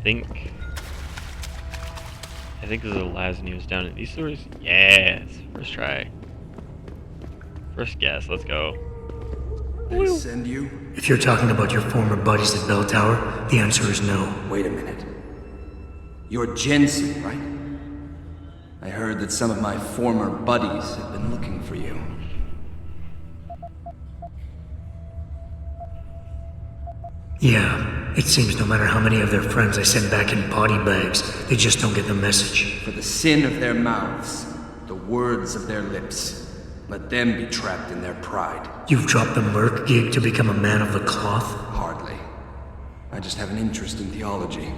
I think this is the last news down in these stores. Yes, first try. First guess, let's go. They send you? If you're talking about your former buddies at Bell Tower, the answer is no. Wait a minute. You're Jensen, right? I heard that some of my former buddies have been looking for you. Yeah, it seems no matter how many of their friends I send back in body bags, they just don't get the message. For the sin of their mouths, the words of their lips, let them be trapped in their pride. You've dropped the merc gig to become a man of the cloth? Hardly. I just have an interest in theology.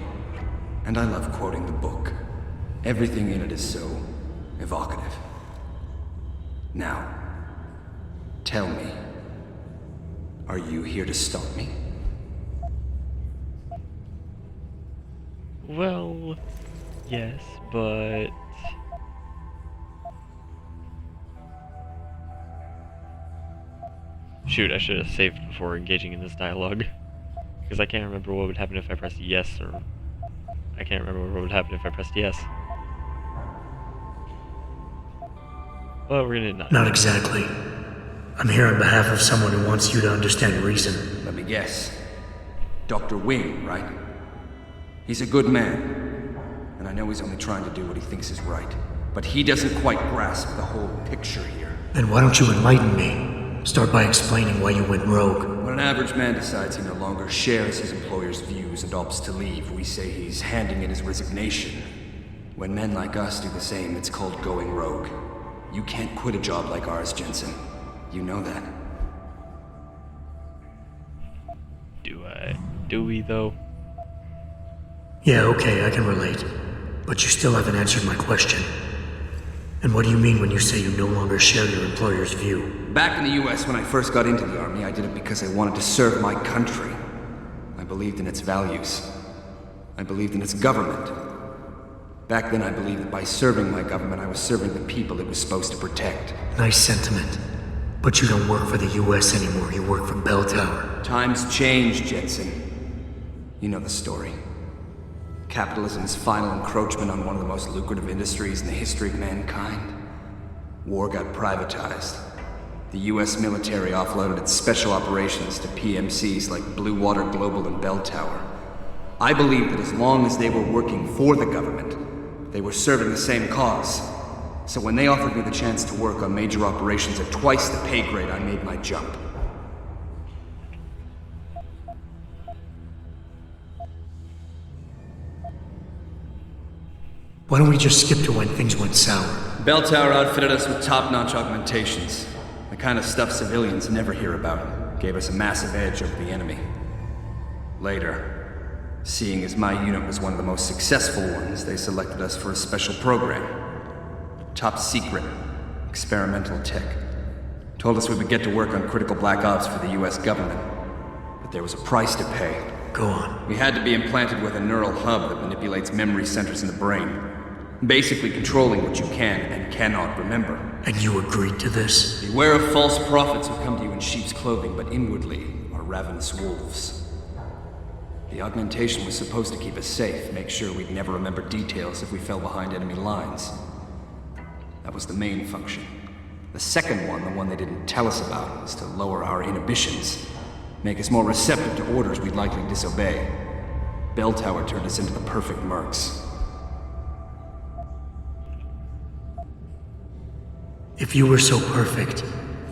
And I love quoting the book. Everything in it is so evocative. Now, tell me, are you here to stop me? Well, yes, but... Shoot, I should have saved before engaging in this dialogue. Because I can't remember what would happen if I pressed yes, or... I can't remember what would happen if I pressed yes. Well, we're gonna not. Not exactly. I'm here on behalf of someone who wants you to understand reason. Let me guess. Dr. Wing, right? He's a good man. And I know he's only trying to do what he thinks is right. But he doesn't quite grasp the whole picture here. Then why don't you enlighten me? Start by explaining why you went rogue. When an average man decides he no longer shares his employer's views and opts to leave, we say he's handing in his resignation. When men like us do the same, it's called going rogue. You can't quit a job like ours, Jensen. You know that. Do we, though? Yeah, okay, I can relate. But you still haven't answered my question. And what do you mean when you say you no longer share your employer's view? Back in the US, when I first got into the Army, I did it because I wanted to serve my country. I believed in its values. I believed in its government. Back then, I believed that by serving my government, I was serving the people it was supposed to protect. Nice sentiment. But you don't work for the US anymore, you work for Bell Tower. Times change, Jensen. You know the story. Capitalism's final encroachment on one of the most lucrative industries in the history of mankind. War got privatized. The US military offloaded its special operations to PMCs like Blue Water Global and Bell Tower. I believed that as long as they were working for the government, they were serving the same cause. So when they offered me the chance to work on major operations at twice the pay grade, I made my jump. Why don't we just skip to when things went sour? Bell Tower outfitted us with top-notch augmentations. The kind of stuff civilians never hear about. Gave us a massive edge over the enemy. Later, seeing as my unit was one of the most successful ones, they selected us for a special program. Top secret. Experimental tech. Told us we would get to work on critical black ops for the US government. But there was a price to pay. Go on. We had to be implanted with a neural hub that manipulates memory centers in the brain. Basically controlling what you can and cannot remember. And you agreed to this? Beware of false prophets who come to you in sheep's clothing, but inwardly are ravenous wolves. The augmentation was supposed to keep us safe, make sure we'd never remember details if we fell behind enemy lines. That was the main function. The second one, the one they didn't tell us about, was to lower our inhibitions. Make us more receptive to orders we'd likely disobey. Bell Tower turned us into the perfect mercs. If you were so perfect,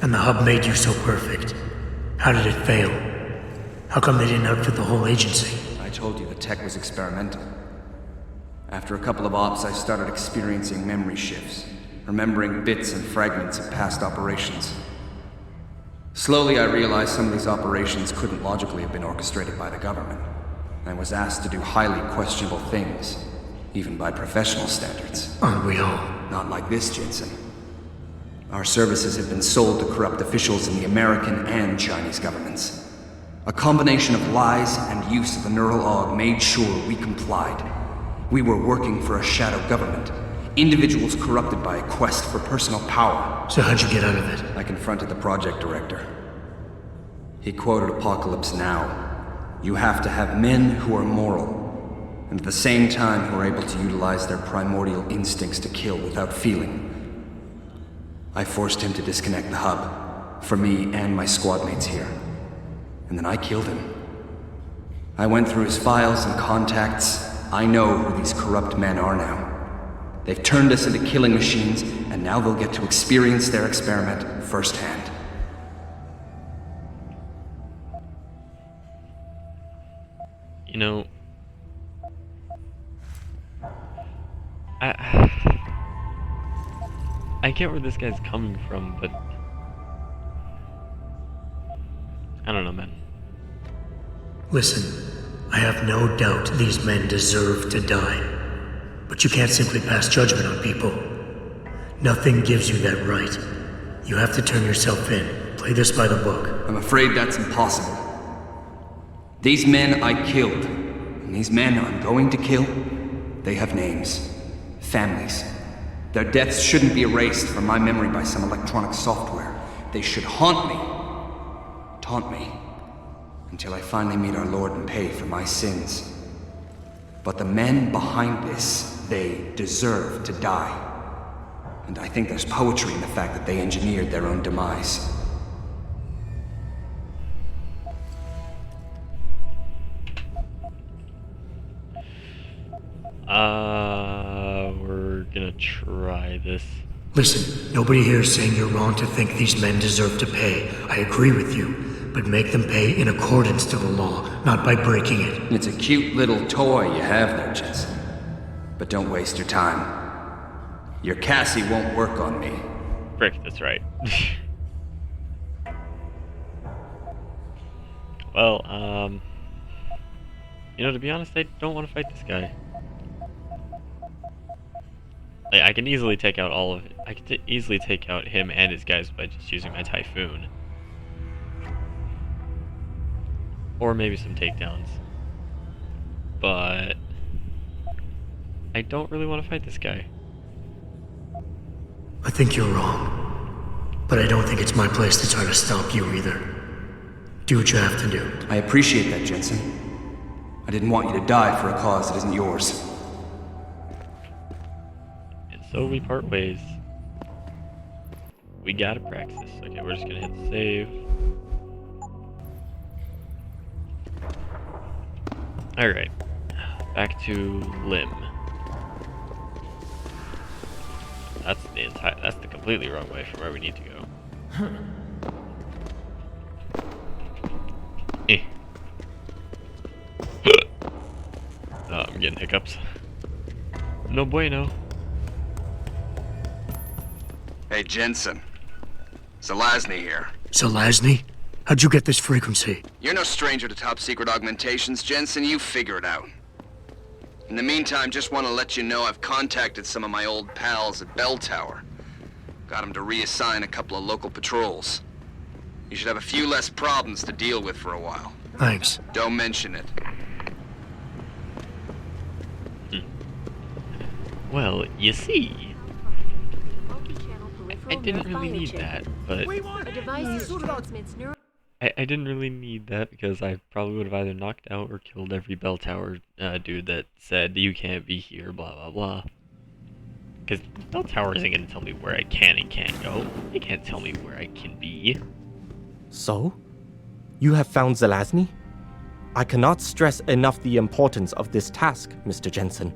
and the hub made you so perfect, how did it fail? How come they didn't outfit the whole agency? I told you the tech was experimental. After a couple of ops, I started experiencing memory shifts, remembering bits and fragments of past operations. Slowly, I realized some of these operations couldn't logically have been orchestrated by the government. I was asked to do highly questionable things, even by professional standards. Aren't we all? Not like this, Jensen. Our services have been sold to corrupt officials in the American and Chinese governments. A combination of lies and use of the neural aug made sure we complied. We were working for a shadow government. Individuals corrupted by a quest for personal power. So how'd you get out of it? I confronted the project director. He quoted Apocalypse Now. You have to have men who are moral. and at the same time who are able to utilize their primordial instincts to kill without feeling. I forced him to disconnect the hub, for me and my squad mates here. And then I killed him. I went through his files and contacts. I know who these corrupt men are now. They've turned us into killing machines, and now they'll get to experience their experiment firsthand. You know, I get where this guy's coming from, but I don't know, man. Listen, I have no doubt these men deserve to die. But you can't simply pass judgment on people. Nothing gives you that right. You have to turn yourself in. Play this by the book. I'm afraid that's impossible. These men I killed, and these men I'm going to kill, they have names, families. Their deaths shouldn't be erased from my memory by some electronic software. They should haunt me, taunt me, until I finally meet our Lord and pay for my sins. But the men behind this, they deserve to die. And I think there's poetry in the fact that they engineered their own demise. We're gonna try this. Listen, nobody here is saying you're wrong to think these men deserve to pay. I agree with you. But make them pay in accordance to the law, not by breaking it. It's a cute little toy you have there, Jensen. But don't waste your time. Your Cassie won't work on me. Frick, that's right. Well, you know, to be honest, I don't want to fight this guy. Like, I can easily take out all of it. I can easily take out him and his guys by just using my Typhoon. Or maybe some takedowns. But I don't really want to fight this guy. I think you're wrong. But I don't think it's my place to try to stop you either. Do what you have to do. I appreciate that, Jensen. I didn't want you to die for a cause that isn't yours. And so we part ways. We gotta practice. Okay, we're just gonna hit save. Alright. Back to Lim. That's the completely wrong way from where we need to go. Eh. Oh, I'm getting hiccups. No bueno. Hey, Jensen. Zelazny here. Zelazny? How'd you get this frequency? You're no stranger to top secret augmentations, Jensen. You figure it out. In the meantime, just want to let you know I've contacted some of my old pals at Bell Tower. Got them to reassign a couple of local patrols. You should have a few less problems to deal with for a while. Thanks. Don't mention it. Well, you see, I didn't really need that, but I didn't really need that because I probably would have either knocked out or killed every Bell Tower dude that said you can't be here, blah blah blah. Because Bell Tower isn't going to tell me where I can and can't go. They can't tell me where I can be. So? You have found Zelazny? I cannot stress enough the importance of this task, Mr. Jensen.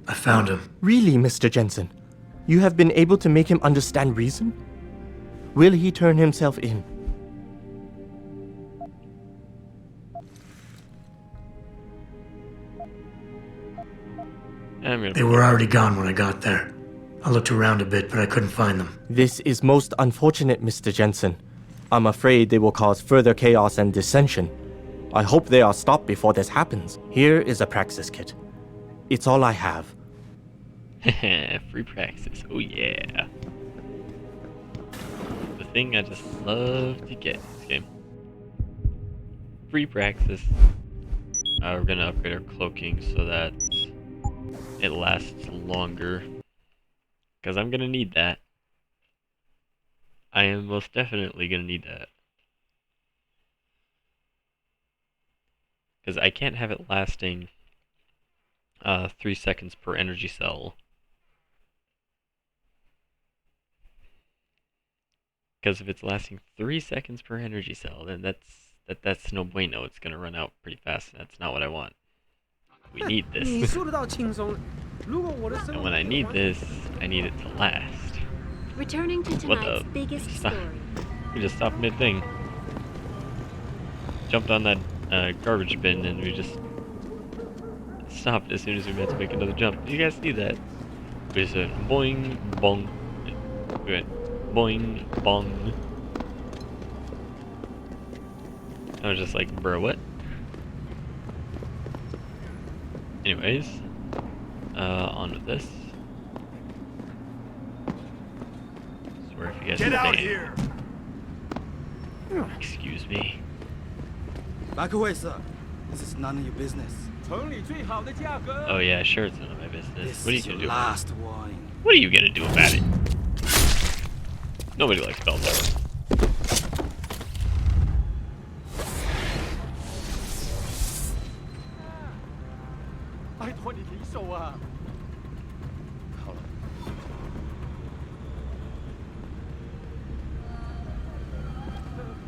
I found him. Really, Mr. Jensen? You have been able to make him understand reason? Will he turn himself in? They were already gone when I got there. I looked around a bit, but I couldn't find them. This is most unfortunate, Mr. Jensen. I'm afraid they will cause further chaos and dissension. I hope they are stopped before this happens. Here is a praxis kit. It's all I have. Free praxis, oh yeah. The thing I just love to get in this game. Free praxis. We're gonna upgrade our cloaking so that it lasts longer. Because I'm gonna need that. I am most definitely gonna need that. Because I can't have it lasting 3 seconds per energy cell. Because if it's lasting 3 seconds per energy cell, then that's no bueno. It's gonna run out pretty fast, and that's not what I want. We need this. And when I need this, I need it to last. Returning to What tonight's the? biggest Stop. story. We just stopped mid-thing. Jumped on that garbage bin, and we just stopped as soon as we meant to make another jump. Did you guys see that? We just went boing, bong. We went boing, bong. I was just like, bro, what? Anyways, on with this. Swear if you guys Get out stay. here! Excuse me. Back away, sir. This is none of your business. Oh yeah, sure, it's none of my business. This What are you is gonna your do about it? last warning. What are you gonna do about it? Nobody likes bell towers.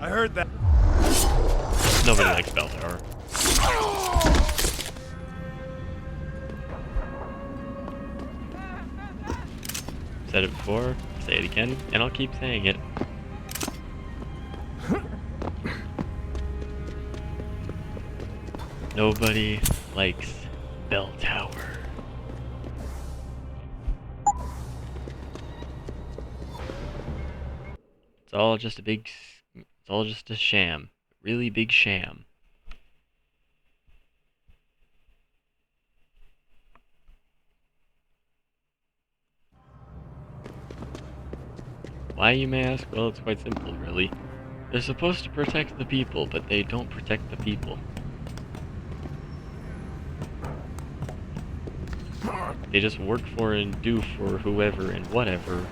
I heard that. Nobody likes bell tower. Said it before, say it again, and I'll keep saying it. Nobody likes bell tower. It's all just a big, it's all just a sham. Really big sham. Why, you may ask? Well, it's quite simple, really. They're supposed to protect the people, but they don't protect the people. They just work for and do for whoever and whatever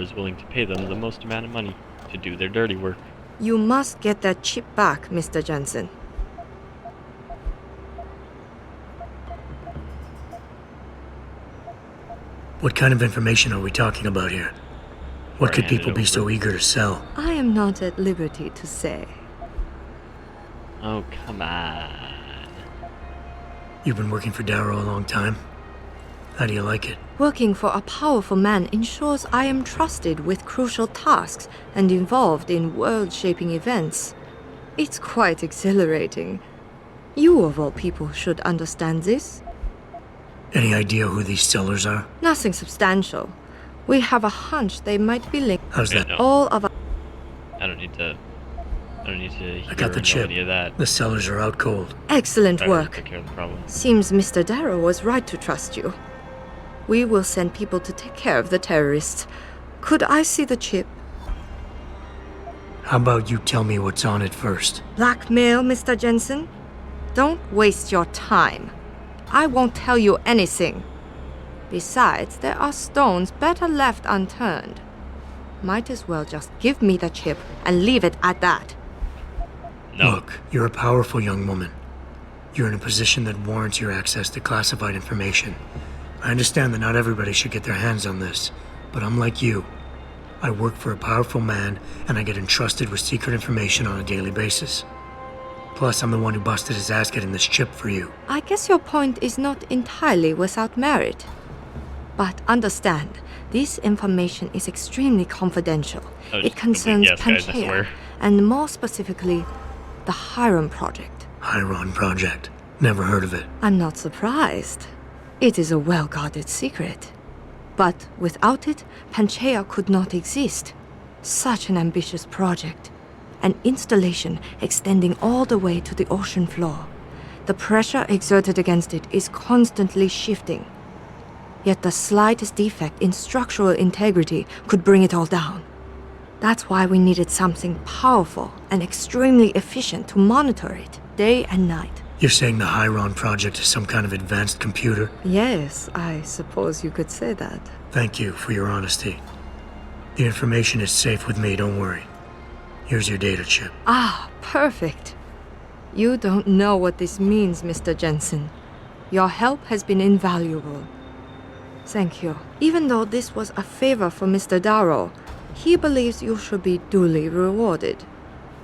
is willing to pay them the most amount of money to do their dirty work. You must get that chip back, Mr. Jensen. What kind of information are we talking about here? What Right, could hand it people be over. so eager to sell? I am not at liberty to say. Oh, come on. You've been working for Darrow a long time? How do you like it? Working for a powerful man ensures I am trusted with crucial tasks and involved in world-shaping events. It's quite exhilarating. You, of all people, should understand this. Any idea who these sellers are? Nothing substantial. We have a hunch they might be linked. How's Okay, that? no. All of our... I don't need to hear I got or the know chip. any of that. The sellers are out cold. Excellent I already work. took care of the problem. Seems Mr. Darrow was right to trust you. We will send people to take care of the terrorists. Could I see the chip? How about you tell me what's on it first? Blackmail, Mr. Jensen? Don't waste your time. I won't tell you anything. Besides, there are stones better left unturned. Might as well just give me the chip and leave it at that. No. Look, you're a powerful young woman. You're in a position that warrants your access to classified information. I understand that not everybody should get their hands on this, but I'm like you. I work for a powerful man, and I get entrusted with secret information on a daily basis. Plus, I'm the one who busted his ass getting this chip for you. I guess your point is not entirely without merit. But understand, this information is extremely confidential. Oh, It just concerns complete yes, guys, I Pangaea, swear. and more specifically, the Hiram Project. Hyron Project. Never heard of it. I'm not surprised. It is a well-guarded secret. But without it, Pangaea could not exist. Such an ambitious project. An installation extending all the way to the ocean floor. The pressure exerted against it is constantly shifting. Yet the slightest defect in structural integrity could bring it all down. That's why we needed something powerful and extremely efficient to monitor it, day and night. You're saying the Hyron Project is some kind of advanced computer? Yes, I suppose you could say that. Thank you for your honesty. The information is safe with me, don't worry. Here's your data chip. Ah, perfect. You don't know what this means, Mr. Jensen. Your help has been invaluable. Thank you. Even though this was a favor for Mr. Darrow, he believes you should be duly rewarded.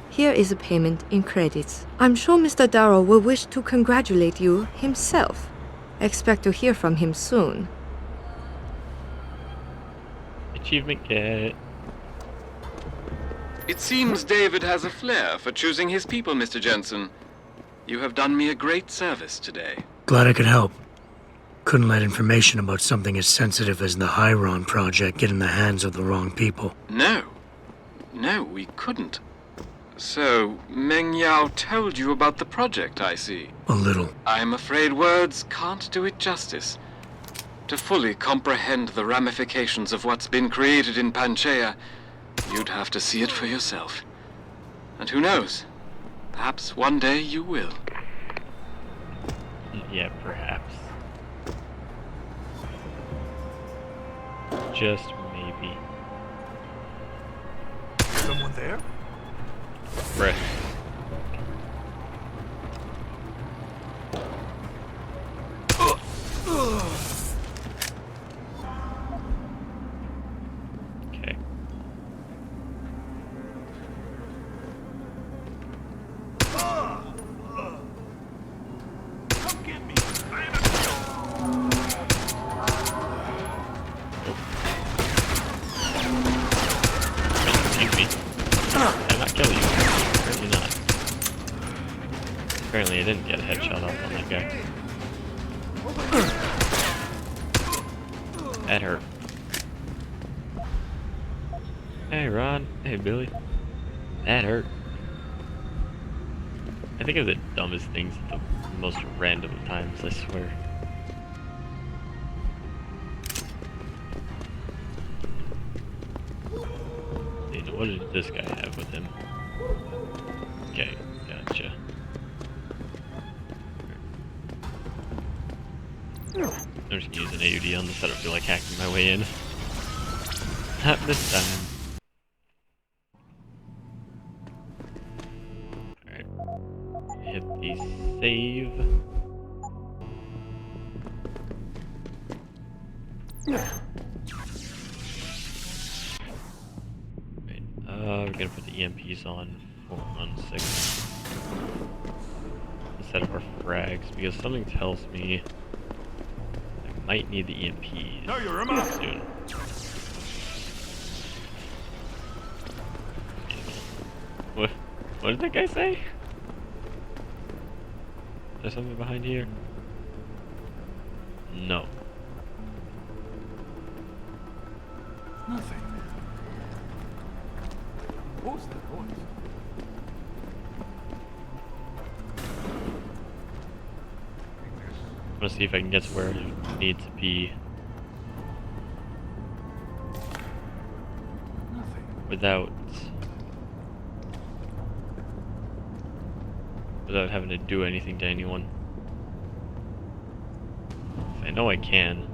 Here is a payment in credits. I'm sure Mr. Darrow will wish to congratulate you himself. Expect to hear from him soon. Achievement get. It seems David has a flair for choosing his people, Mr. Jensen. You have done me a great service today. Glad I could help. Couldn't let information about something as sensitive as the Hyron project get in the hands of the wrong people. No. No, we couldn't. So, Mengyao told you about the project, I see. A little. I'm afraid words can't do it justice. To fully comprehend the ramifications of what's been created in Panchaea, you'd have to see it for yourself. And who knows? Perhaps one day you will. Yeah, perhaps. Just maybe. Someone there? Right. Okay. Come get me. Excuse me. Did I not kill you? Apparently not. Apparently I didn't get a headshot off on that guy. That hurt. Hey Ron. Hey Billy. That hurt. I think of the dumbest things at the most random times, I swear. What did this guy have with him? Okay, gotcha. I'm just gonna use an AUD on this. I don't feel like hacking my way in. Not this time. Alright. Hit the save. We're gonna put the EMPs on 416 instead of our frags because something tells me I might need the EMPs No, you're a man. soon. What did that guy say? Is there something behind here? No. Nothing. What was that noise? I'm gonna see if I can get to where I need to be Nothing. without having to do anything to anyone. I know I can.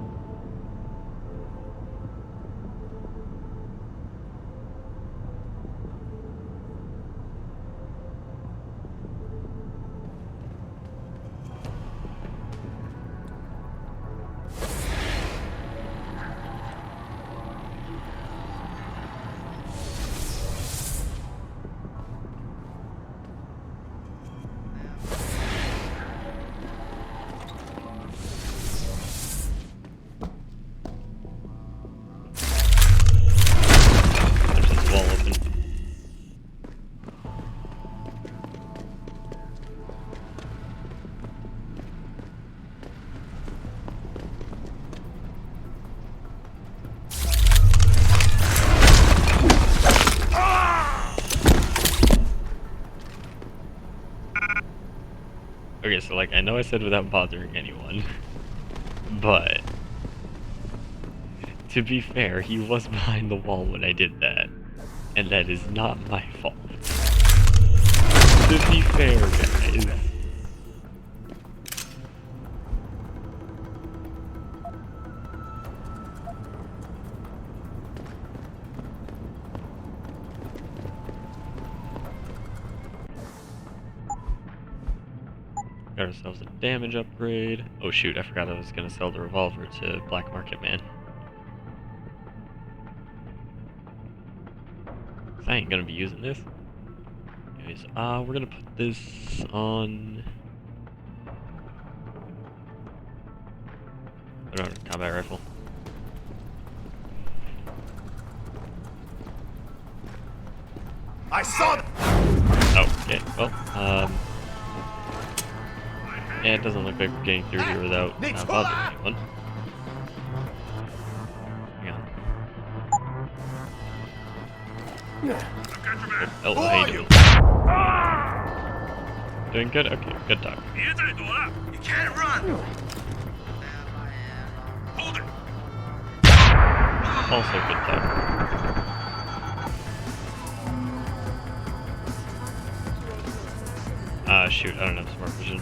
There's this wall open. Okay, so like I know I said without bothering anyone, but to be fair, he was behind the wall when I did that, and that is not my fault. To be fair, guys. Got ourselves a damage upgrade. Oh shoot, I forgot I was gonna sell the revolver to Black Market Man. I ain't gonna be using this. Anyways, we're gonna put this on... Put on a combat rifle. I saw them. Oh, okay, well, yeah, it doesn't look like we're getting through here without bothering anyone. Hang on. Oh, how you doing? Doing good? Okay, good talk. You can't run. Hold it. Also good talk. Shoot, I don't have smart vision.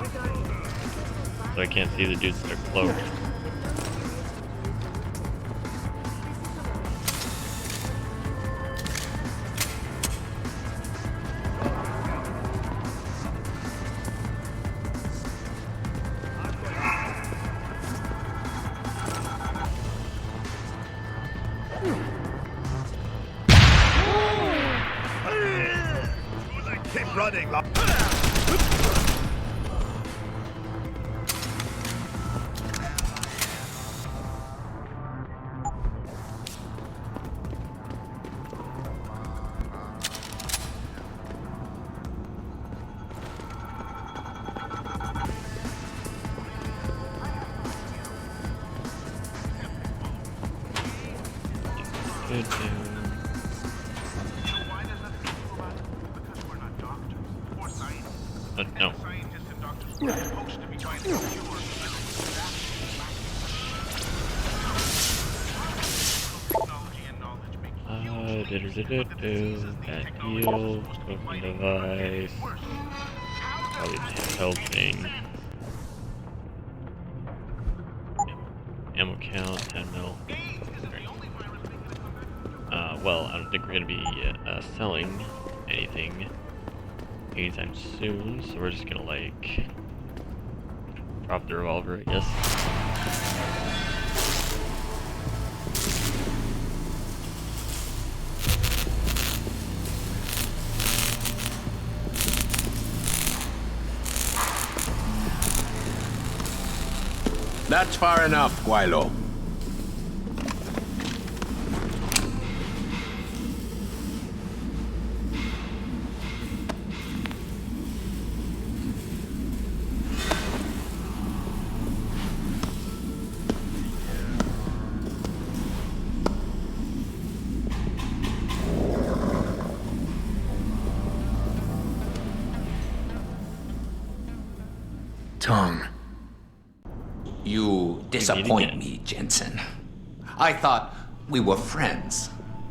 So I can't see the dudes that are cloaked. Keep running. Good. No. That heal, cooking device, probably the handheld thing. Ammo count, 10 mil. Well, I don't think we're gonna be selling anything anytime soon, so we're just gonna like drop the revolver, I guess. That's far enough, Guaylo. Tong. You disappoint me, Jensen. I thought we were friends.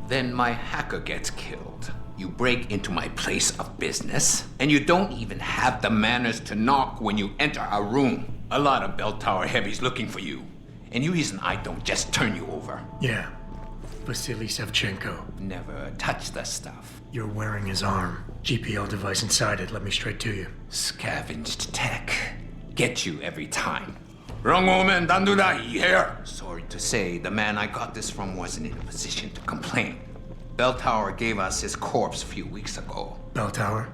Then my hacker gets killed. You break into my place of business, and you don't even have the manners to knock when you enter our room. A lot of bell tower heavies looking for you. Any reason I don't just turn you over? Yeah. Vasily Sevchenko. Never touch the stuff. You're wearing his arm. GPL device inside it led me straight to you. Scavenged tech. Get you every time. Wrong woman, don't do that here. Sorry to say, the man I got this from wasn't in a position to complain. Bell Tower gave us his corpse a few weeks ago. Bell Tower?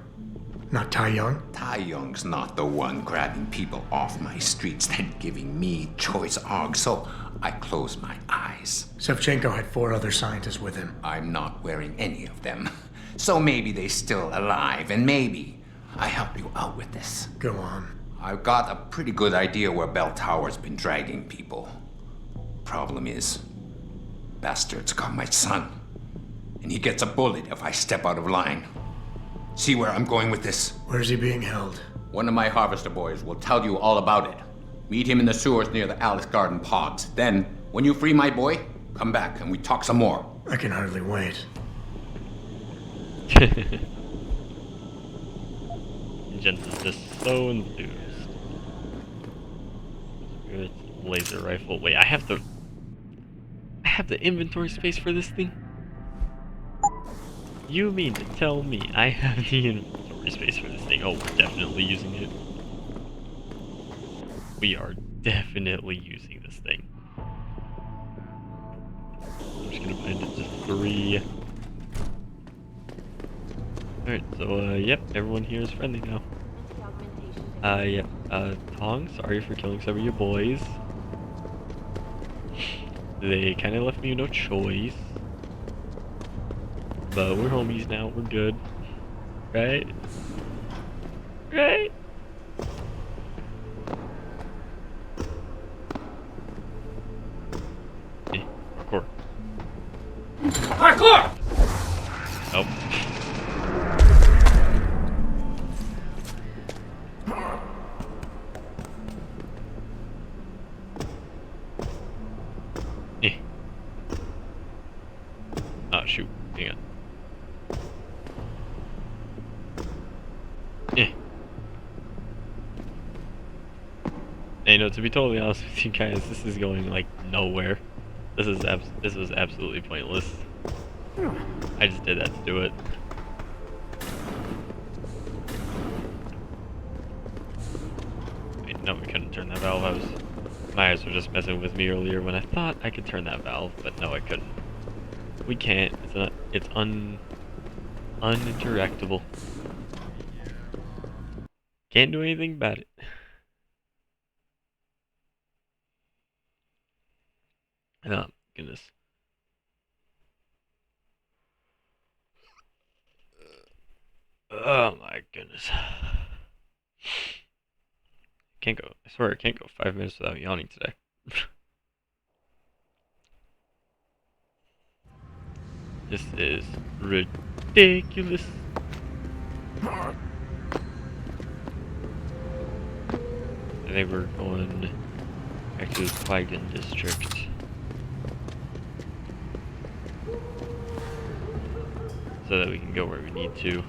Not Tai Young? Tai Young's not the one grabbing people off my streets and giving me choice args, so I closed my eyes. Sevchenko had 4 other scientists with him. I'm not wearing any of them. So maybe they're still alive, and maybe I help you out with this. Go on. I've got a pretty good idea where Bell Tower's been dragging people. Problem is, bastard's got my son. And he gets a bullet if I step out of line. See where I'm going with this? Where's he being held? One of my harvester boys will tell you all about it. Meet him in the sewers near the Alice Garden pods. Then, when you free my boy, come back and we talk some more. I can hardly wait. Jensen's just so enthused. Good laser rifle. Wait, I have the inventory space for this thing? You mean to tell me I have the inventory space for this thing? Oh, we're definitely using it. We are definitely using this thing. I'm just gonna bind it to 3. Alright, so, yep, everyone here is friendly now. Yep, Tong, sorry for killing some of your boys. They kinda left me no choice. But we're homies now, we're good. Right? Right? Hey, parkour. Parkour! Nope. Eh. Oh shoot, hang on. Eh. Hey, no, to be totally honest with you guys, this is going like nowhere. This was absolutely pointless. I just did that to do it. Wait, no, we couldn't turn that valve. My eyes were just messing with me earlier when I thought I could turn that valve, but no, I couldn't. We can't. It's uninteractable. Can't do anything about it. Oh, goodness. Oh my goodness. Can't go, I swear I can't go 5 minutes without yawning today. This is ridiculous. I think we're going back to the Qui-Gon district. So that we can go where we need to.